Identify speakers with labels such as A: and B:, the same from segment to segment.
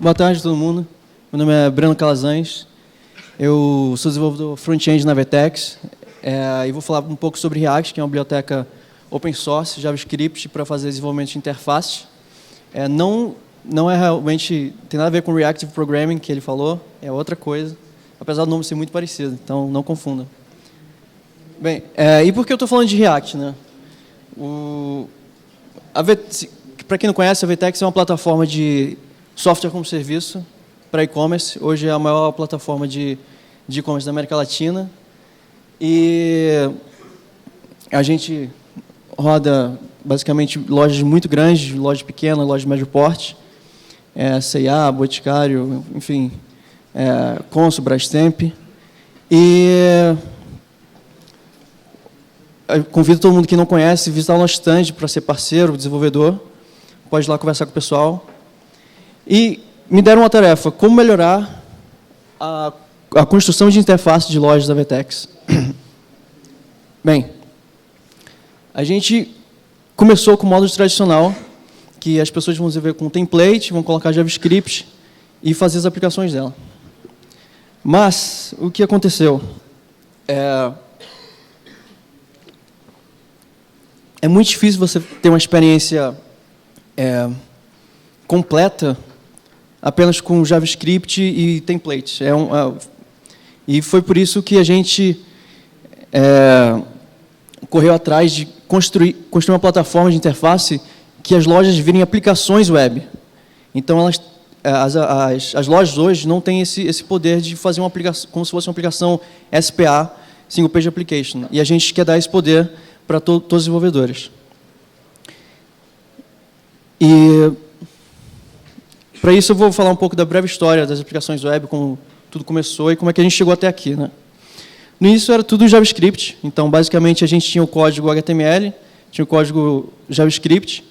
A: Boa tarde a todo mundo. Meu nome é Breno Calazans. Eu sou desenvolvedor front-end na Vertex. E vou falar um pouco sobre React, que é uma biblioteca open source, JavaScript, para fazer desenvolvimento de interface. Não é realmente... Tem nada a ver com Reactive Programming, que ele falou. É outra coisa. Apesar do nome ser muito parecido. Então, não confundam. Bem, e por que eu estou falando de React, né? Para quem não conhece, a Vertex é uma plataforma de software como serviço para e-commerce. Hoje é a maior plataforma de e-commerce da América Latina. E a gente roda, basicamente, lojas muito grandes, lojas pequenas, lojas de médio porte, C&A, Boticário, enfim, Consul, Brastemp. E eu convido todo mundo que não conhece a visitar o nosso stand para ser parceiro, desenvolvedor. Pode ir lá conversar com o pessoal. E me deram uma tarefa: como melhorar a construção de interface de lojas da Vertex. Bem, a gente começou com o modo tradicional, que as pessoas vão desenvolver com template, vão colocar JavaScript e fazer as aplicações dela. Mas o que aconteceu? É muito difícil você ter uma experiência completa apenas com JavaScript e templates. E foi por isso que a gente correu atrás de construir uma plataforma de interface que as lojas virem aplicações web. Então, as lojas hoje não têm esse poder de fazer uma aplicação, como se fosse uma aplicação SPA, Single Page Application. E a gente quer dar esse poder para todos os desenvolvedores. E para isso eu vou falar um pouco da breve história das aplicações web, como tudo começou e como é que a gente chegou até aqui, né? No início era tudo JavaScript, então basicamente a gente tinha o código HTML, tinha o código JavaScript,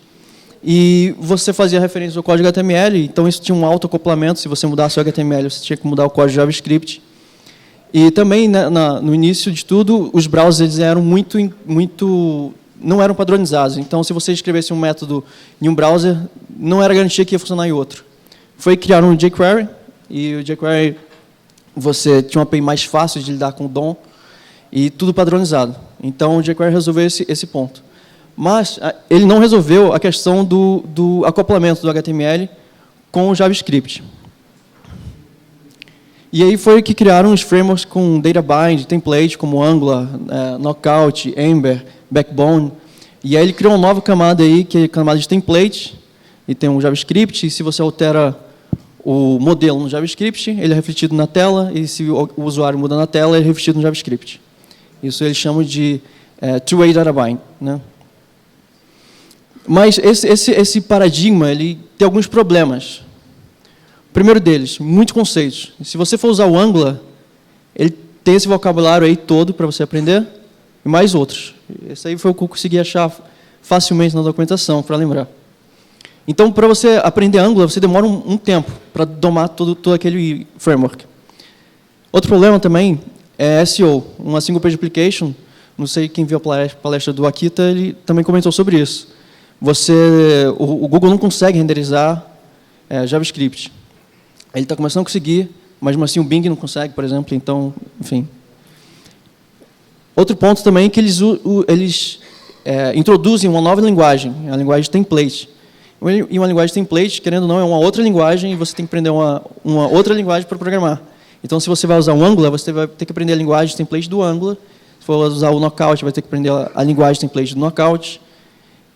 A: e você fazia referência ao código HTML, então isso tinha um autoacoplamento. Se você mudasse o HTML, você tinha que mudar o código JavaScript. E também, no início de tudo, os browsers eram não eram padronizados. Então, se você escrevesse um método em um browser, não era garantia que ia funcionar em outro. Foi criar um jQuery, e o jQuery você tinha uma API mais fácil de lidar com o DOM, e tudo padronizado. Então, o jQuery resolveu esse ponto. Mas ele não resolveu a questão do acoplamento do HTML com o JavaScript. E aí foi que criaram os frameworks com DataBind, template, como Angular, Knockout, Ember, Backbone. E aí ele criou uma nova camada aí, que é a camada de template, e tem um JavaScript, e se você altera o modelo no JavaScript, ele é refletido na tela, e se o usuário muda na tela, ele é refletido no JavaScript. Isso eles chamam de two-way DataBind, né? Mas esse paradigma ele tem alguns problemas. O primeiro deles, muitos conceitos. Se você for usar o Angular, ele tem esse vocabulário aí todo para você aprender, e mais outros. Esse aí foi o que eu consegui achar facilmente na documentação, para lembrar. Então, para você aprender Angular, você demora um tempo para domar todo aquele framework. Outro problema também é SEO, uma Single Page Application. Não sei quem viu a palestra do Akita, ele também comentou sobre isso. O Google não consegue renderizar JavaScript. Ele está começando a conseguir, mas assim o Bing não consegue, por exemplo. Então, enfim. Outro ponto também é que eles introduzem uma nova linguagem, a linguagem template. E uma linguagem template, querendo ou não, é uma outra linguagem e você tem que aprender uma outra linguagem para programar. Então, se você vai usar o Angular, você vai ter que aprender a linguagem template do Angular. Se for usar o Knockout, vai ter que aprender a linguagem template do Knockout.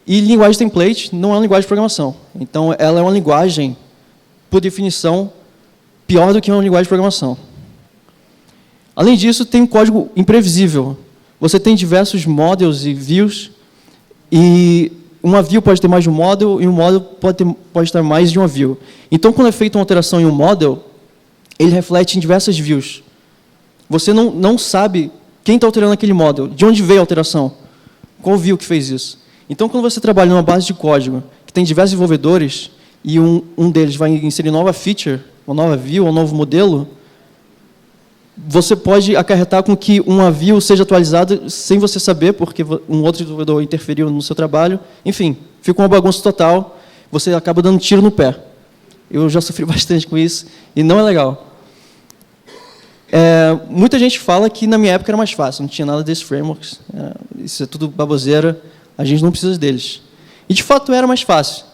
A: E linguagem template não é uma linguagem de programação. Então, ela é uma linguagem, por definição, pior do que uma linguagem de programação. Além disso, tem um código imprevisível. Você tem diversos models e views, e uma view pode ter mais de um model, e um model pode ter mais de uma view. Então, quando é feita uma alteração em um model, ele reflete em diversas views. Você não sabe quem está alterando aquele model, de onde veio a alteração, qual view que fez isso. Então, quando você trabalha numa base de código que tem diversos desenvolvedores, e um deles vai inserir nova feature, uma nova view, um novo modelo, você pode acarretar com que uma view seja atualizada sem você saber, porque um outro desenvolvedor interferiu no seu trabalho. Enfim, fica uma bagunça total, você acaba dando tiro no pé. Eu já sofri bastante com isso e não é legal. Muita gente fala que na minha época era mais fácil, não tinha nada desses frameworks. Isso é tudo baboseira, a gente não precisa deles. E, de fato, era mais fácil.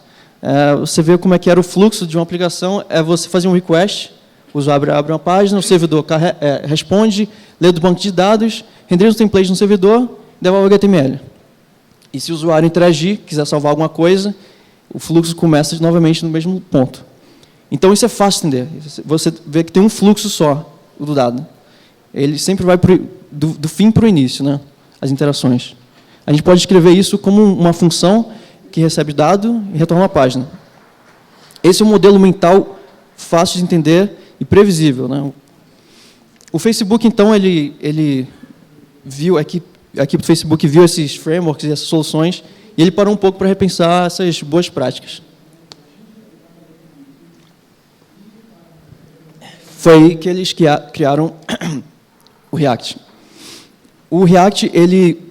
A: Você vê como é que era o fluxo de uma aplicação, você fazia um request, o usuário abre uma página, o servidor responde, lê do banco de dados, renderiza o template no servidor, devolve o HTML. E se o usuário interagir, quiser salvar alguma coisa, o fluxo começa novamente no mesmo ponto. Então, isso é fácil de entender. Você vê que tem um fluxo só do dado. Ele sempre vai do fim para o início, né? As interações. A gente pode escrever isso como uma função que recebe dado e retorna uma página. Esse é um modelo mental fácil de entender e previsível, né? O Facebook, então, ele viu, a equipe do Facebook viu esses frameworks e essas soluções e ele parou um pouco para repensar essas boas práticas. Foi aí que eles criaram o React. O React ele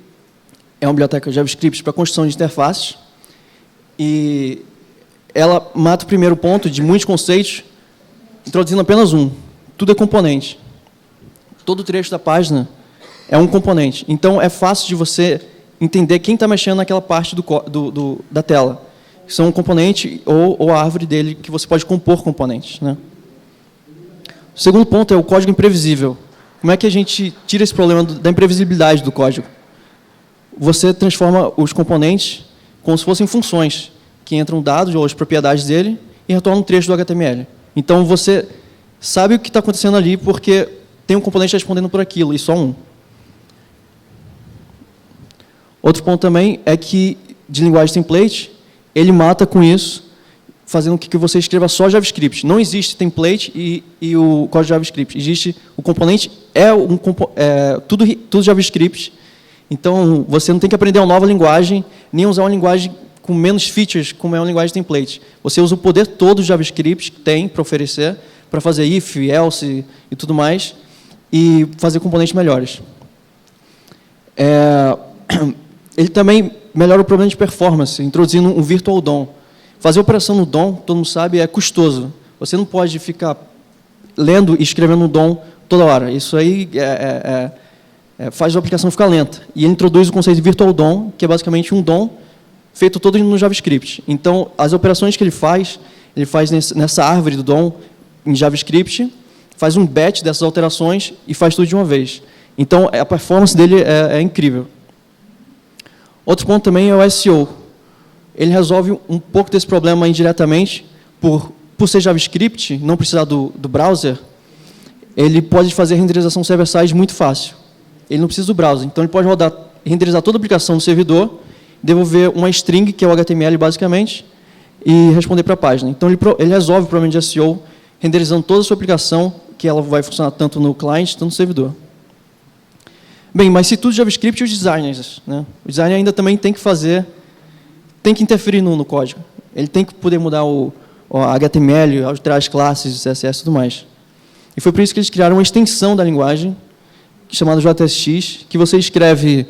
A: é uma biblioteca JavaScript para construção de interfaces e ela mata o primeiro ponto de muitos conceitos, introduzindo apenas um. Tudo é componente. Todo o trecho da página é um componente. Então, é fácil de você entender quem está mexendo naquela parte da tela. São um componente ou a árvore dele que você pode compor componentes, né? O segundo ponto é o código imprevisível. Como é que a gente tira esse problema da imprevisibilidade do código? Você transforma os componentes como se fossem funções, que entram dados ou as propriedades dele e retornam um trecho do HTML. Então, você sabe o que está acontecendo ali porque tem um componente respondendo por aquilo, e só um. Outro ponto também é que, de linguagem template, ele mata com isso, fazendo com que você escreva só JavaScript. Não existe template e o código JavaScript. Existe o componente, tudo JavaScript. Então, você não tem que aprender uma nova linguagem, nem usar uma linguagem com menos features, como é uma linguagem template. Você usa o poder todo do JavaScript que tem para oferecer, para fazer if, else e tudo mais, e fazer componentes melhores. Ele também melhora o problema de performance, introduzindo um virtual DOM. Fazer operação no DOM, todo mundo sabe, é custoso. Você não pode ficar lendo e escrevendo no DOM toda hora. Isso aí faz a aplicação ficar lenta. E ele introduz o conceito de virtual DOM, que é basicamente um DOM feito todo no JavaScript. Então, as operações que ele faz nessa árvore do DOM, em JavaScript, faz um batch dessas alterações e faz tudo de uma vez. Então, a performance dele é incrível. Outro ponto também é o SEO. Ele resolve um pouco desse problema indiretamente, por ser JavaScript, não precisar do browser, ele pode fazer renderização server-side muito fácil. Ele não precisa do browser, então ele pode renderizar toda a aplicação no servidor, devolver uma string, que é o HTML basicamente, e responder para a página. Então ele resolve o problema de SEO, renderizando toda a sua aplicação, que ela vai funcionar tanto no client, tanto no servidor. Bem, mas se tudo JavaScript, os designers, né? O designer ainda também tem que interferir no código. Ele tem que poder mudar o HTML, alterar as classes, CSS e tudo mais. E foi por isso que eles criaram uma extensão da linguagem, chamada JSX, que você escreve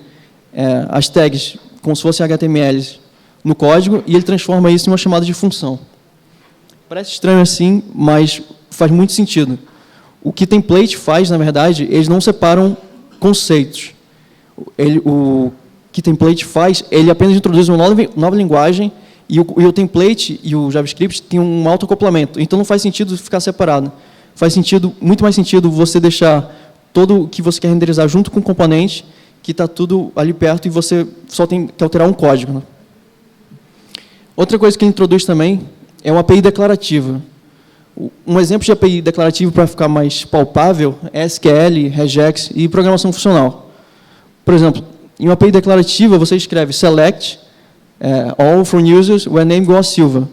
A: as tags como se fossem HTMLs no código, e ele transforma isso em uma chamada de função. Parece estranho assim, mas faz muito sentido. O que template faz, na verdade, eles não separam conceitos. O que template faz, ele apenas introduz uma nova linguagem, e o template e o JavaScript têm um autoacoplamento. Então, não faz sentido ficar separado. Faz muito mais sentido você deixar todo o que você quer renderizar junto com o componente, que está tudo ali perto, e você só tem que alterar um código, né? Outra coisa que ele introduz também é uma API declarativa. Um exemplo de API declarativa para ficar mais palpável é SQL, regex e programação funcional. Por exemplo, em uma API declarativa, você escreve select all from users where name igual a Silva.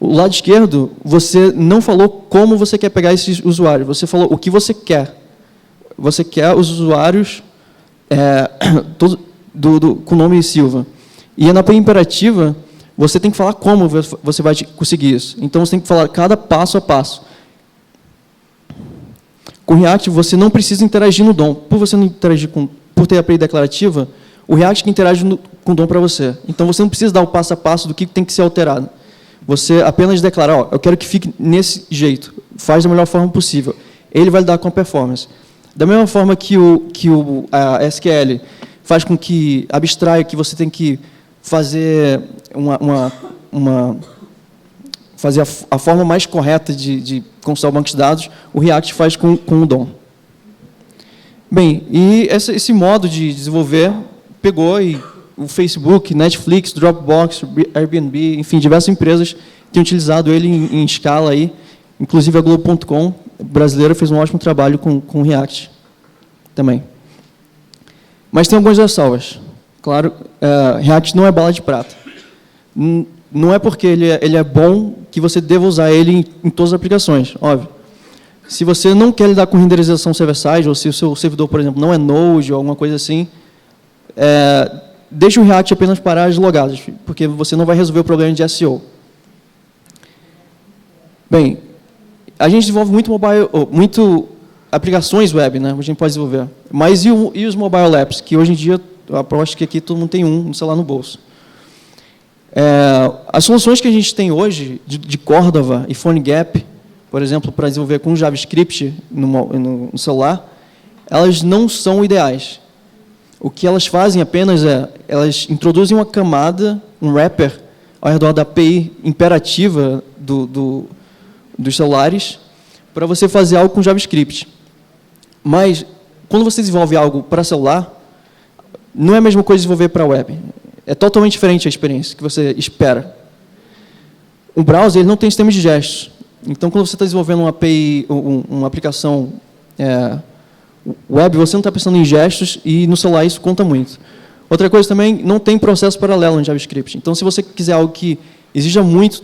A: O lado esquerdo, você não falou como você quer pegar esses usuários, você falou o que você quer. Você quer os usuários com o nome Silva. E na API imperativa, você tem que falar como você vai conseguir isso. Então, você tem que falar cada passo a passo. Com o React, você não precisa interagir no DOM. Por você não interagir por ter a API declarativa, o React que interage com o DOM para você. Então, você não precisa dar o passo a passo do que tem que ser alterado. você apenas declara, ó, eu quero que fique nesse jeito, faz da melhor forma possível. Ele vai lidar com a performance. Da mesma forma que a SQL faz com que abstraia que você tem que fazer fazer a forma mais correta de consultar o banco de dados, o React faz com o DOM. Bem, e esse modo de desenvolver pegou e o Facebook, Netflix, Dropbox, Airbnb, enfim, diversas empresas têm utilizado ele em escala aí, inclusive a Globo.com brasileira fez um ótimo trabalho com o React também. Mas tem algumas ressalvas. Claro, React não é bala de prata. Não é porque ele é bom que você deva usar ele em todas as aplicações, óbvio. Se você não quer lidar com renderização server-side, ou se o seu servidor, por exemplo, não é Node ou alguma coisa assim, deixe o React apenas para as logadas, porque você não vai resolver o problema de SEO. Bem, a gente desenvolve muito aplicações web, né? A gente pode desenvolver. Mas e os mobile apps, que hoje em dia, eu acho que aqui todo mundo tem um celular no bolso. As soluções que a gente tem hoje, de Cordova e PhoneGap, por exemplo, para desenvolver com JavaScript no celular, elas não são ideais. O que elas fazem apenas elas introduzem uma camada, um wrapper, ao redor da API imperativa dos celulares, para você fazer algo com JavaScript. Mas, quando você desenvolve algo para celular, não é a mesma coisa desenvolver para web. É totalmente diferente a experiência que você espera. O browser ele não tem sistema de gestos. Então, quando você está desenvolvendo uma API, uma aplicação web, você não está pensando em gestos e no celular isso conta muito. Outra coisa também, não tem processo paralelo em JavaScript. Então, se você quiser algo que exija muito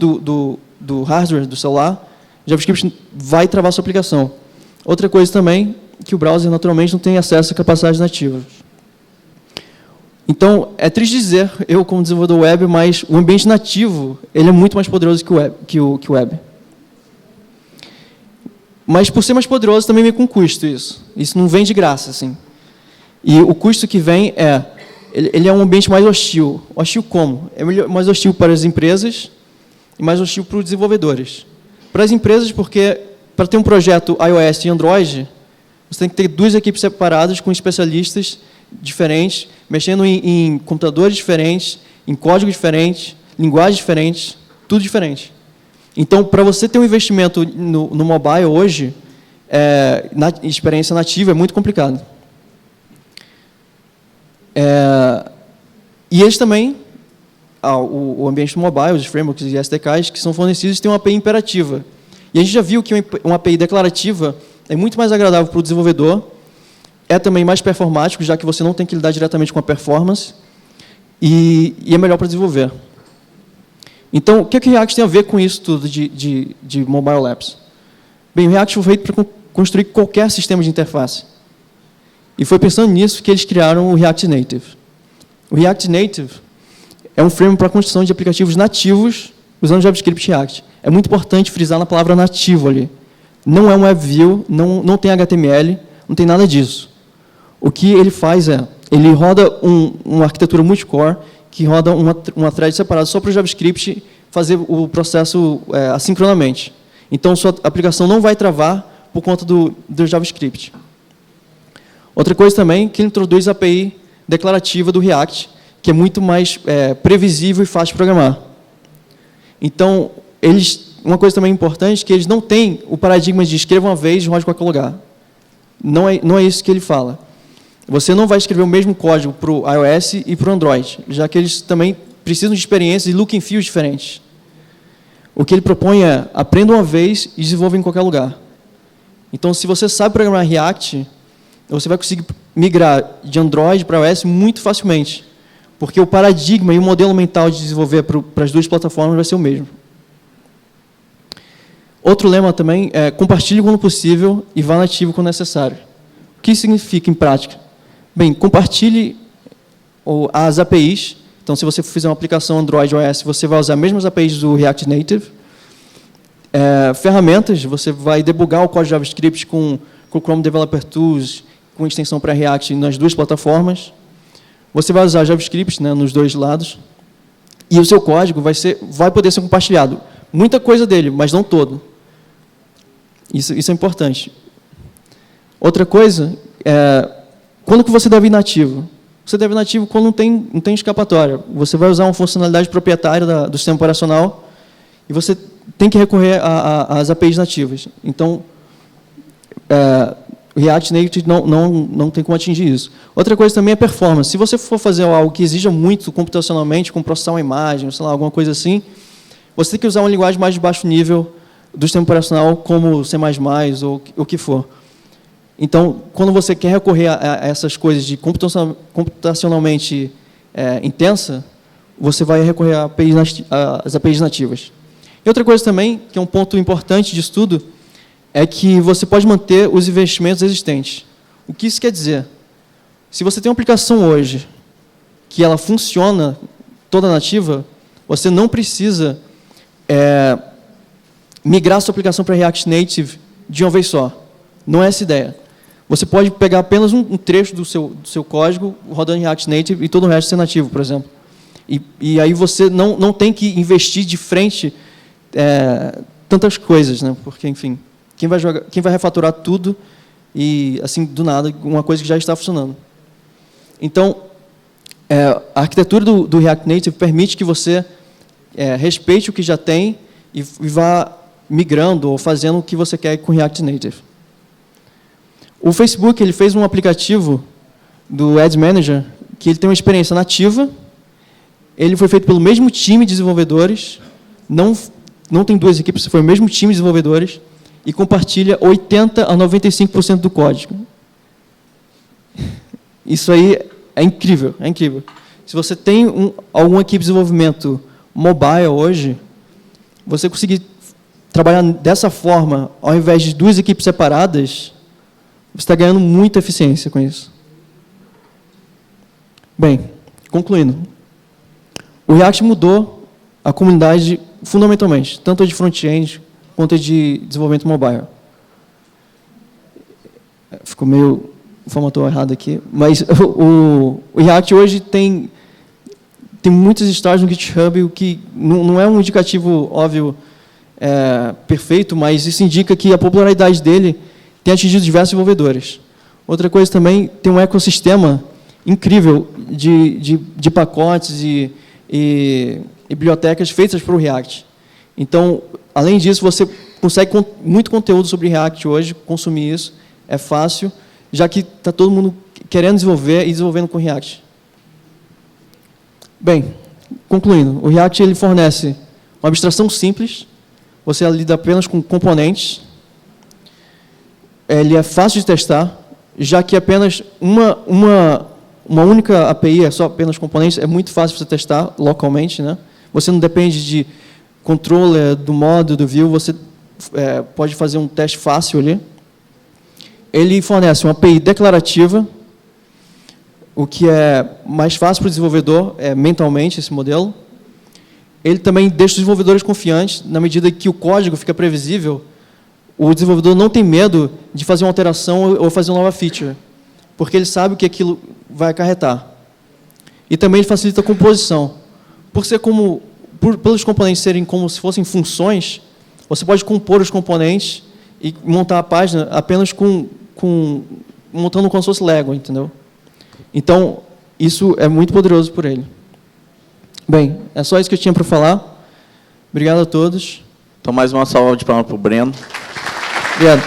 A: do hardware do celular, JavaScript vai travar a sua aplicação. Outra coisa também, que o browser naturalmente não tem acesso a capacidades nativas. Então, é triste dizer, eu como desenvolvedor web, mas o ambiente nativo ele é muito mais poderoso que o web. Mas, por ser mais poderoso, também vem com custo isso. Isso não vem de graça, assim. E o custo que vem ele é um ambiente mais hostil. Hostil como? É mais hostil para as empresas e mais hostil para os desenvolvedores. Para as empresas, porque para ter um projeto iOS e Android, você tem que ter duas equipes separadas com especialistas diferentes, mexendo em computadores diferentes, em código diferente, linguagens diferentes, tudo diferente. Então, para você ter um investimento no mobile hoje, na experiência nativa, é muito complicado. E eles também, o ambiente mobile, os frameworks e SDKs que são fornecidos, têm uma API imperativa. E a gente já viu que uma API declarativa é muito mais agradável para o desenvolvedor, é também mais performático, já que você não tem que lidar diretamente com a performance, e é melhor para desenvolver. Então, o que o React tem a ver com isso tudo de mobile apps? Bem, o React foi feito para construir qualquer sistema de interface. E foi pensando nisso que eles criaram o React Native. O React Native é um framework para a construção de aplicativos nativos usando JavaScript e React. É muito importante frisar na palavra nativo ali. Não é um WebView, não tem HTML, não tem nada disso. O que ele faz ele roda uma arquitetura multicore, que roda uma thread separada só para o JavaScript fazer o processo assincronamente. Então, sua aplicação não vai travar por conta do JavaScript. Outra coisa também, que ele introduz a API declarativa do React, que é muito mais previsível e fácil de programar. Então, uma coisa também importante é que eles não têm o paradigma de escreva uma vez e rode em qualquer lugar. Não é isso que ele fala. Você não vai escrever o mesmo código para o iOS e para o Android, já que eles também precisam de experiências e look and feels diferentes. O que ele propõe é, aprenda uma vez e desenvolva em qualquer lugar. Então, se você sabe programar React, você vai conseguir migrar de Android para iOS muito facilmente, porque o paradigma e o modelo mental de desenvolver para as duas plataformas vai ser o mesmo. Outro lema também é compartilhe quando possível e vá nativo quando necessário. O que isso significa em prática? Bem, compartilhe as APIs. Então, se você fizer uma aplicação Android ou iOS, você vai usar as mesmas APIs do React Native. Ferramentas, você vai debugar o código JavaScript com o Chrome Developer Tools, com extensão para React nas duas plataformas. Você vai usar JavaScript, né, nos dois lados. E o seu código vai poder ser compartilhado muita coisa dele, mas não todo. Isso é importante. Outra coisa quando que você deve ir nativo? Você deve ir nativo quando não tem escapatória. Você vai usar uma funcionalidade proprietária do sistema operacional e você tem que recorrer às APIs nativas. Então, o React Native não tem como atingir isso. Outra coisa também é performance. Se você for fazer algo que exija muito computacionalmente, como processar uma imagem, sei lá, alguma coisa assim, você tem que usar uma linguagem mais de baixo nível do sistema operacional, como C++ ou o que for. Então, quando você quer recorrer a essas coisas de computacionalmente intensa, você vai recorrer às APIs nativas. E outra coisa também, que é um ponto importante de estudo, é que você pode manter os investimentos existentes. O que isso quer dizer? Se você tem uma aplicação hoje que ela funciona toda nativa, você não precisa migrar sua aplicação para React Native de uma vez só. Não é essa a ideia. Você pode pegar apenas um trecho do seu código rodando em React Native e todo o resto ser nativo, por exemplo. E aí você não tem que investir de frente tantas coisas, né? Porque, enfim, quem vai refatorar tudo e, assim, do nada, uma coisa que já está funcionando. Então, a arquitetura do React Native permite que você respeite o que já tem e vá migrando ou fazendo o que você quer com React Native. O Facebook ele fez um aplicativo do Ads Manager que ele tem uma experiência nativa, ele foi feito pelo mesmo time de desenvolvedores, não tem duas equipes, foi o mesmo time de desenvolvedores, e compartilha 80% a 95% do código. Isso aí é incrível, é incrível. Se você tem alguma equipe de desenvolvimento mobile hoje, você conseguir trabalhar dessa forma, ao invés de duas equipes separadas, você está ganhando muita eficiência com isso. Bem, concluindo. O React mudou a comunidade fundamentalmente, tanto a de front-end quanto a de desenvolvimento mobile. Ficou meio formatou errado aqui, mas o React hoje tem muitos estágios no GitHub, o que não é um indicativo óbvio perfeito, mas isso indica que a popularidade dele tem atingido diversos desenvolvedores. Outra coisa também, tem um ecossistema incrível de pacotes e bibliotecas feitas para o React. Então, além disso, você consegue muito conteúdo sobre React hoje, consumir isso, é fácil, já que está todo mundo querendo desenvolver e desenvolvendo com React. Bem, concluindo, o React ele fornece uma abstração simples, você lida apenas com componentes, ele é fácil de testar, já que apenas uma única API, só apenas componentes, é muito fácil você testar localmente, né? Você não depende de controller, do modo, do view, você pode fazer um teste fácil ali. Ele fornece uma API declarativa, o que é mais fácil para o desenvolvedor mentalmente, esse modelo. Ele também deixa os desenvolvedores confiantes, na medida que o código fica previsível, o desenvolvedor não tem medo de fazer uma alteração ou fazer uma nova feature, porque ele sabe o que aquilo vai acarretar. E também ele facilita a composição. Pelos componentes serem como se fossem funções, você pode compor os componentes e montar a página apenas montando como se fosse Lego, entendeu? Então, isso é muito poderoso por ele. Bem, é só isso que eu tinha para falar. Obrigado a todos.
B: Então, mais uma salva de palmas para o Breno.
A: Obrigado.